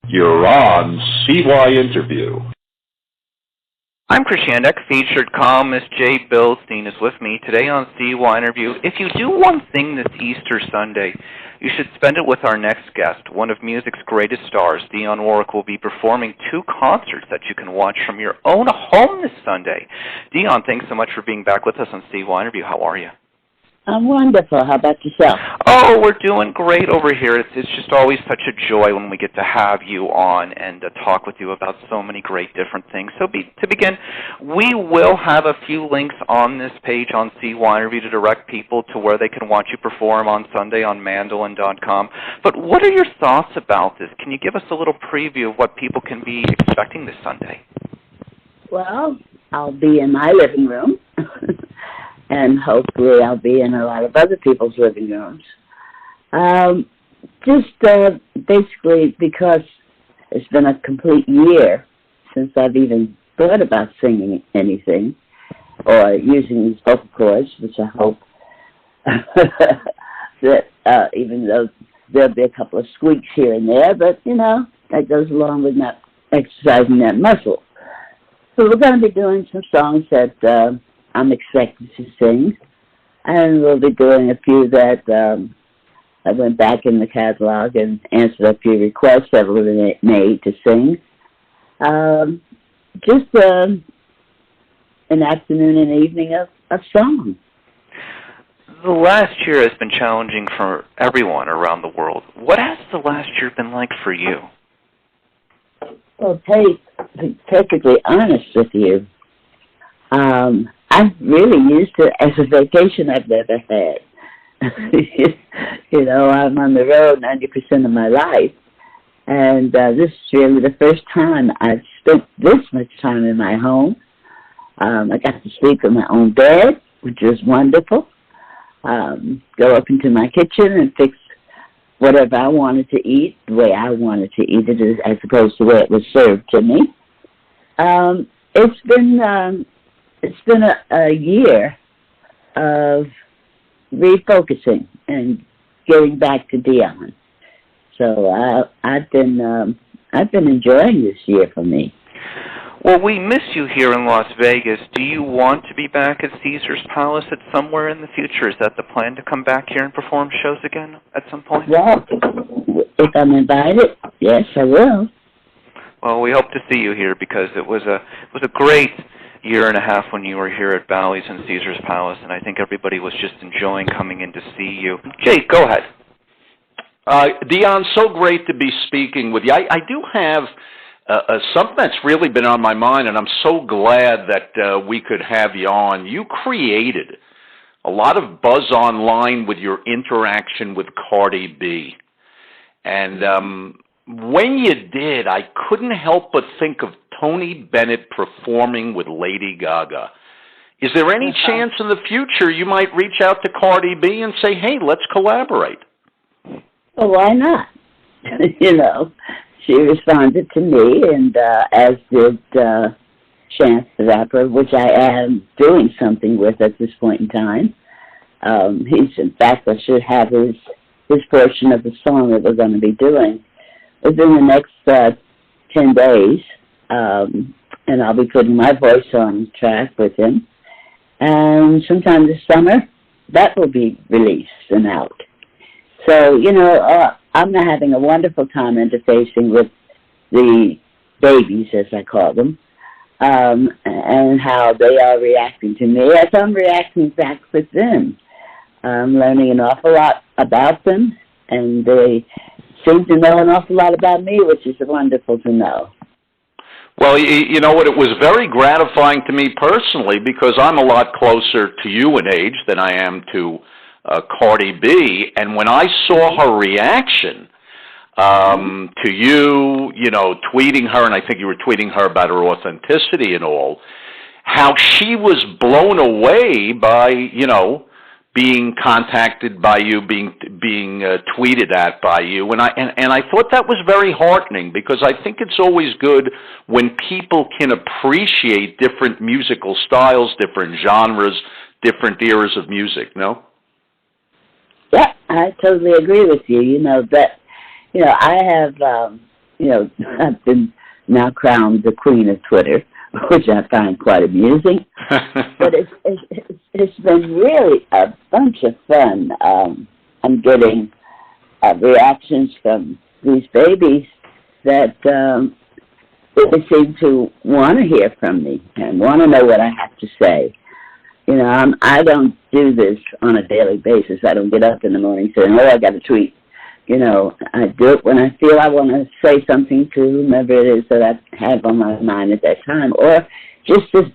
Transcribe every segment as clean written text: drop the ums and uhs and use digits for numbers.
You're on CYInterview. I'm Chris Yandeck, featured columnist Jay Bilstein is with me today on CYInterview. If you do one thing this Easter Sunday, you should spend it with our next guest. One of music's greatest stars, Dionne Warwick, will be performing 2 concerts that you can watch from your own home this Sunday. Dionne, thanks so much for being back with us on CYInterview. How are you? I'm wonderful. How about yourself? Oh, we're doing great over here. It's just always such a joy when we get to have you on and talk with you about so many great different things. So to begin, we will have a few links on this page on CYInterview to direct people to where they can watch you perform on Sunday on Mandolin.com. But what are your thoughts about this? Can you give us a little preview of what people can be expecting this Sunday? Well, I'll be in my living room. And hopefully I'll be in a lot of other people's living rooms. Basically because it's been a complete year since I've even thought about singing anything or using these vocal cords, which I hope that even though there'll be a couple of squeaks here and there, but, that goes along with not exercising that muscle. So we're going to be doing some songs that I'm expected to sing, and we'll be doing a few that I went back in the catalog and answered a few requests that were made to sing. Just an afternoon and evening of song. The last year has been challenging for everyone around the world. What has the last year been like for you? Well, to be perfectly honest with you, I've really used it as a vacation I've never had. I'm on the road 90% of my life, and this is really the first time I've spent this much time in my home. I got to sleep in my own bed, which was wonderful. Go up into my kitchen and fix whatever I wanted to eat, the way I wanted to eat it, as opposed to the way it was served to me. It's been a year of refocusing and getting back to Dionne. So I've been enjoying this year for me. Well, we miss you here in Las Vegas. Do you want to be back at Caesar's Palace at somewhere in the future? Is that the plan, to come back here and perform shows again at some point? Well, if I'm invited, yes, I will. Well, we hope to see you here because it was a great year and a half when you were here at Bally's and Caesar's Palace, and I think everybody was just enjoying coming in to see you. Jay, go ahead. Dionne, so great to be speaking with you. I do have something that's really been on my mind, and I'm so glad that we could have you on. You created a lot of buzz online with your interaction with Cardi B. And when you did, I couldn't help but think of Tony Bennett performing with Lady Gaga. Is there any chance in the future you might reach out to Cardi B and say, hey, let's collaborate? Well, why not? She responded to me, and as did Chance the Rapper, which I am doing something with at this point in time. In fact, I should have his portion of the song that we're going to be doing within the next 10 days. And I'll be putting my voice on track with him. And sometime this summer, that will be released and out. So, I'm having a wonderful time interfacing with the babies, as I call them, and how they are reacting to me as I'm reacting back with them. I'm learning an awful lot about them, and they seem to know an awful lot about me, which is wonderful to know. Well, you know what, it was very gratifying to me personally because I'm a lot closer to you in age than I am to Cardi B, and when I saw her reaction to you, tweeting her, and I think you were tweeting her about her authenticity and all, how she was blown away by, being contacted by you, being tweeted at by you, and I thought that was very heartening because I think it's always good when people can appreciate different musical styles, different genres, different eras of music. No? Yeah, I totally agree with you. I have I've been now crowned the queen of Twitter, which I find quite amusing. But it's been really a bunch of fun. I'm getting reactions from these babies that they seem to want to hear from me and want to know what I have to say. I don't do this on a daily basis. I don't get up in the morning saying, I got to tweet. I do it when I feel I want to say something to whomever it is that I have on my mind at that time, or just to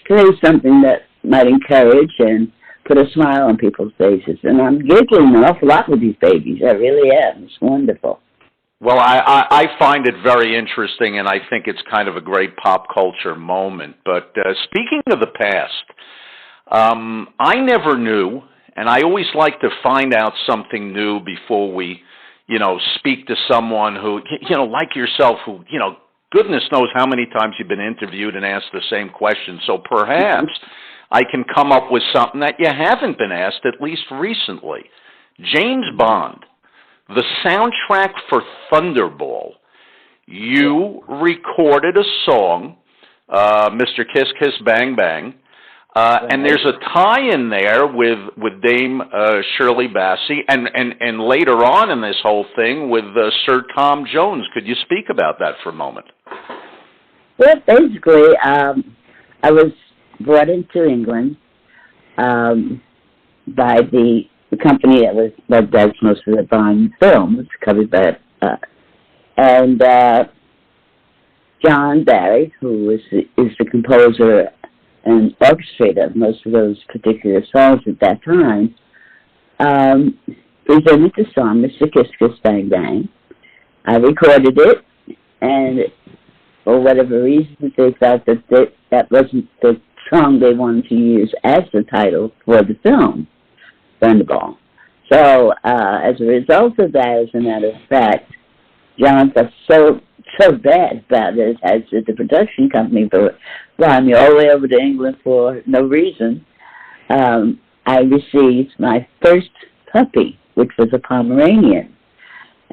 say something that might encourage and put a smile on people's faces. And I'm giggling an awful lot with these babies. I really am. It's wonderful. Well, I find it very interesting, and I think it's kind of a great pop culture moment. But speaking of the past, I never knew, and I always like to find out something new before we, speak to someone who, like yourself, who, goodness knows how many times you've been interviewed and asked the same question. So perhaps I can come up with something that you haven't been asked, at least recently. James Bond, the soundtrack for Thunderball. You recorded a song, Mr. Kiss Kiss Bang Bang, and there's a tie-in there with Dame Shirley Bassey, and later on in this whole thing with Sir Tom Jones. Could you speak about that for a moment? Well, basically, I was brought into England by the company that does most of the Bond films, covered by and John Barry, who is the composer and orchestrator of most of those particular songs at that time, presented the song, Mr. Kiss Kiss Bang Bang. I recorded it, and for whatever reason, they felt that wasn't the song they wanted to use as the title for the film, Thunderball. So, as a result of that, as a matter of fact, John felt so bad about it, as did the production company, for flying me all the way over to England for no reason. I received my first puppy, which was a Pomeranian,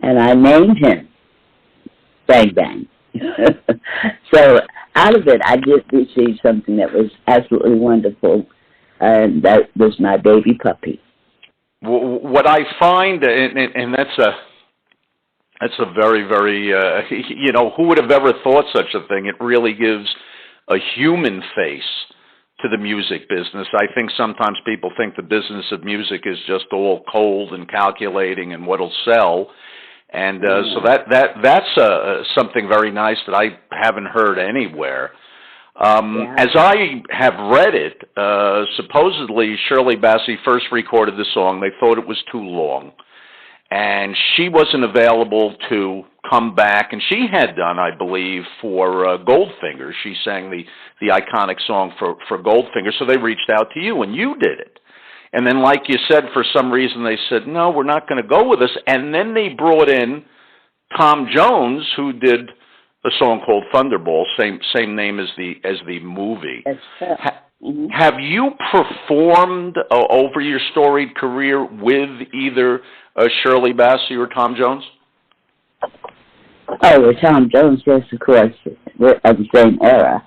and I named him Bang Bang. So out of it, I did receive something that was absolutely wonderful, and that was my baby puppy. What I find, and that's a very, very, who would have ever thought such a thing? It really gives a human face to the music business. I think sometimes people think the business of music is just all cold and calculating and what'll sell. And so that's something very nice that I haven't heard anywhere. As I have read it, supposedly Shirley Bassey first recorded the song. They thought it was too long, and she wasn't available to come back. And she had done, I believe, for Goldfinger. She sang the iconic song for Goldfinger. So they reached out to you, and you did it. And then, like you said, for some reason they said, no, we're not going to go with us. And then they brought in Tom Jones, who did a song called Thunderball, same name as the movie. Have you performed over your storied career with either Shirley Bassey or Tom Jones? Oh, with Tom Jones, yes, of course. We're of the same era.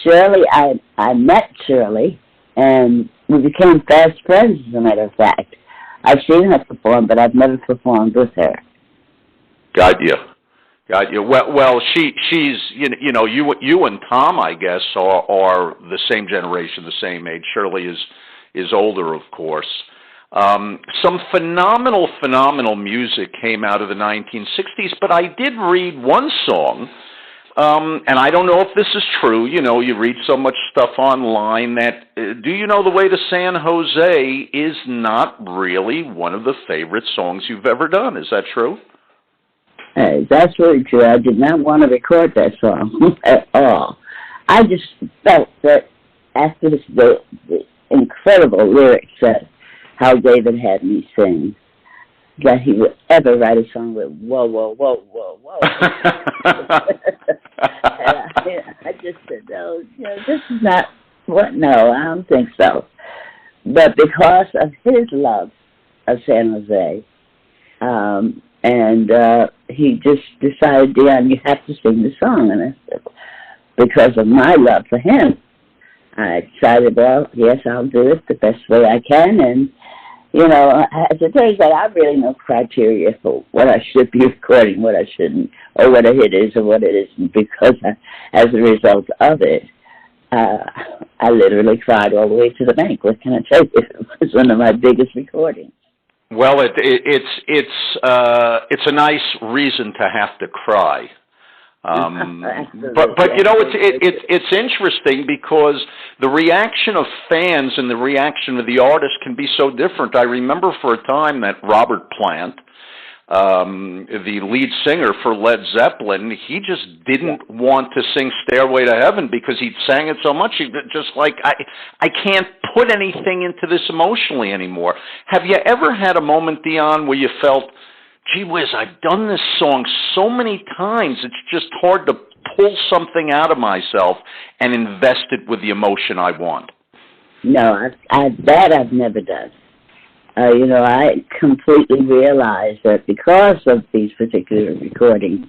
Shirley, I met Shirley, and we became fast friends, as a matter of fact. I've seen her perform, but I've never performed with her. Got you. Well, she's you and Tom, I guess, are the same generation, the same age. Shirley is older, of course. Some phenomenal music came out of the 1960s, but I did read one song, and I don't know if this is true. You read so much stuff online that, Do You Know the Way to San Jose is not really one of the favorite songs you've ever done. Is that true? That's really true. I did not want to record that song at all. I just felt that after the incredible lyrics that Hal David had me sing, that he would ever write a song with whoa, whoa, whoa, whoa, whoa. I just said, no, this is not what. No, I don't think so. But because of his love of San Jose, And he just decided, Dionne, you have to sing the song. And I said, because of my love for him, I decided, well, yes, I'll do it the best way I can. And, you know, as it turns out, I really no criteria for what I should be recording, what I shouldn't, or what a hit is or what it isn't, because as a result of it, I literally cried all the way to the bank. What can I tell you? It was one of my biggest recordings. Well, it's a nice reason to have to cry. But you know, it's interesting because the reaction of fans and the reaction of the artist can be so different. I remember for a time that Robert Plant, the lead singer for Led Zeppelin, he just didn't want to sing Stairway to Heaven because he'd sang it so much. He just like, I can't put anything into this emotionally anymore. Have you ever had a moment, Dionne, where you felt, gee whiz, I've done this song so many times, it's just hard to pull something out of myself and invest it with the emotion I want? No, that I've never done. You know, I completely realize that because of these particular recordings,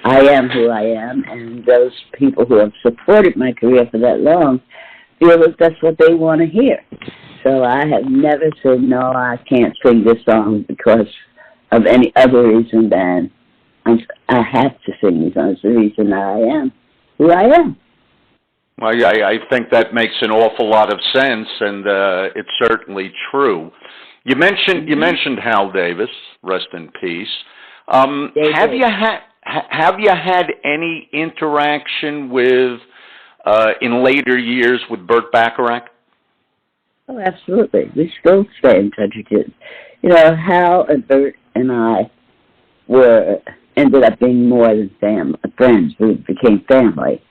I am who I am, and those people who have supported my career for that long feel that that's what they want to hear. So I have never said, no, I can't sing this song because of any other reason than I have to sing these songs. It's the reason I am who I am. Well, I think that makes an awful lot of sense, and it's certainly true. You mentioned Hal Davis, rest in peace. Have you had any interaction with in later years with Burt Bacharach? Oh, absolutely. We still stay in touch with you. You know, Hal and Burt and I ended up being more than friends. We became family.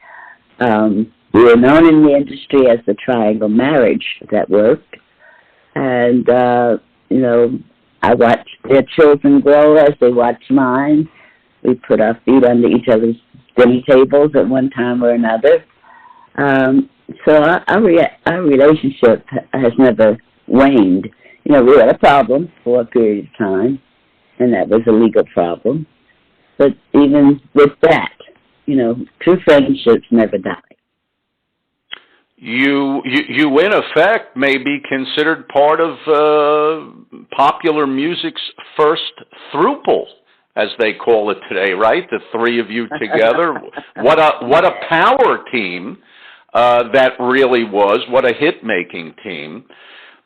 We were known in the industry as the triangle marriage that worked. And, you know, I watched their children grow as they watched mine. We put our feet under each other's dinner tables at one time or another. So our relationship has never waned. You know, we had a problem for a period of time, and that was a legal problem. But even with that, you know, true friendships never die. You in effect may be considered part of popular music's first throuple, as they call it today, right? The three of you together. What a power team that really was. What a hit-making team.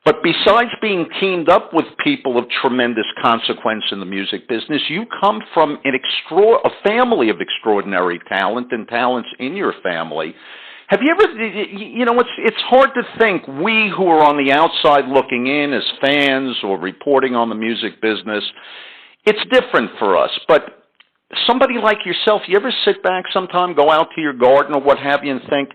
But besides being teamed up with people of tremendous consequence in the music business, you come from a family of extraordinary talent and talents in your family. Have you ever, you know, it's hard to think, we who are on the outside looking in as fans or reporting on the music business, it's different for us. But somebody like yourself, you ever sit back sometime, go out to your garden or what have you and think,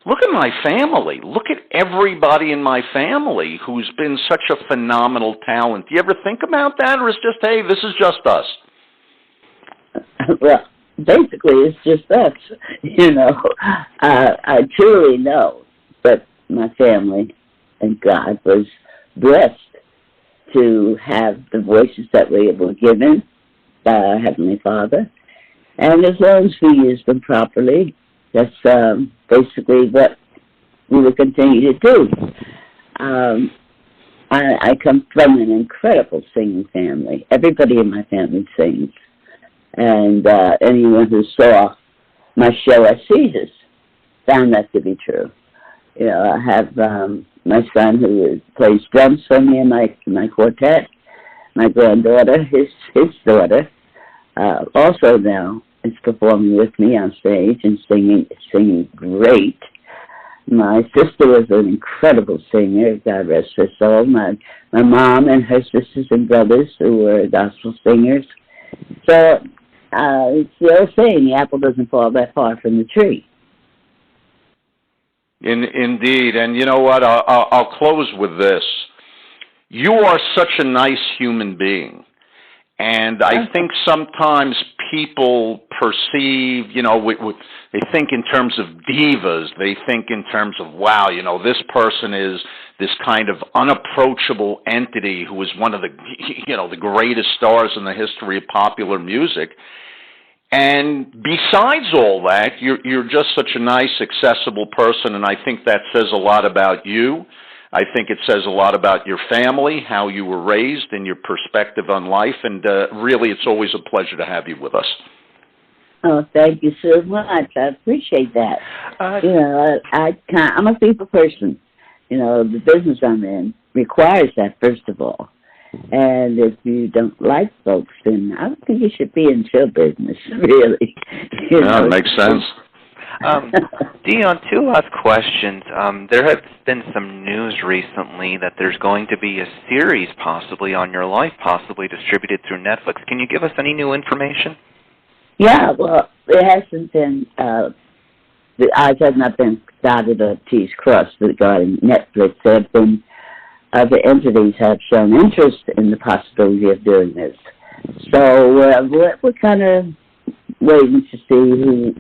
look at my family. Look at everybody in my family who's been such a phenomenal talent. Do you ever think about that, or is it just, hey, this is just us? Well, basically, it's just us. You know, I truly know that my family and God was blessed to have the voices that we were given by our Heavenly Father. And as long as we use them properly, that's basically what we will continue to do. I come from an incredible singing family. Everybody in my family sings. And anyone who saw my show at Caesars found that to be true. You know, I have my son who plays drums for me in my quartet. My granddaughter, his daughter, also now is performing with me on stage and singing great. My sister was an incredible singer, God rest her soul. My mom and her sisters and brothers who were gospel singers. So it's the old saying, the apple doesn't fall that far from the tree. Indeed, and you know what? I'll close with this. You are such a nice human being. And I think sometimes people perceive, they think in terms of divas. They think in terms of, wow, this person is this kind of unapproachable entity who is one of the, the greatest stars in the history of popular music. And besides all that, you're just such a nice, accessible person, and I think that says a lot about you. I think it says a lot about your family, how you were raised, and your perspective on life, and really it's always a pleasure to have you with us. Oh, thank you so much. I appreciate that. I'm a people person. The business I'm in requires that, first of all. And if you don't like folks, then I don't think you should be in show business, really. It makes sense. Dionne, two last questions. There has been some news recently that there's going to be a series possibly on your life, possibly distributed through Netflix. Can you give us any new information? Yeah, well, it hasn't been, the I's have not been dotted or T's crossed regarding Netflix. There have been other entities have shown interest in the possibility of doing this. So we're kind of waiting to see who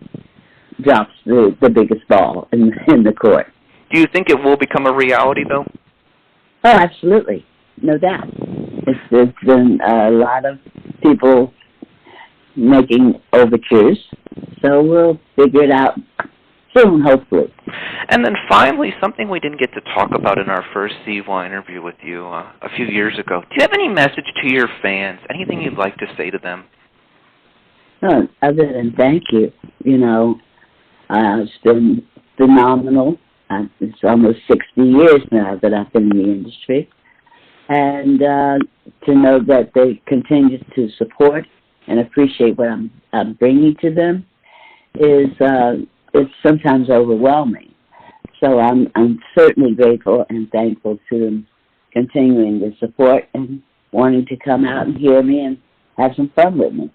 drops the biggest ball in the court. Do you think it will become a reality, though? Oh, absolutely. No doubt. There's been a lot of people making overtures, so we'll figure it out soon, hopefully. And then finally, something we didn't get to talk about in our first CY interview with you a few years ago. Do you have any message to your fans? Anything you'd like to say to them? No, other than thank you. It's been phenomenal. It's almost 60 years now that I've been in the industry. And to know that they continue to support and appreciate what I'm bringing to them is it's sometimes overwhelming. So I'm certainly grateful and thankful to them continuing the support and wanting to come out and hear me and have some fun with me.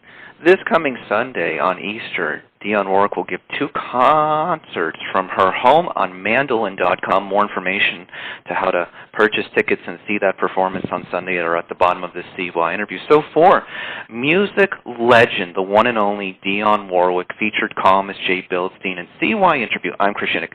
This coming Sunday on Easter, Dionne Warwick will give 2 concerts from her home on Mandolin.com. More information to how to purchase tickets and see that performance on Sunday are at the bottom of this CY interview. So for music legend, the one and only Dionne Warwick, featured columnist Jay Bildstein, and CY interview, I'm Chris Shinnick.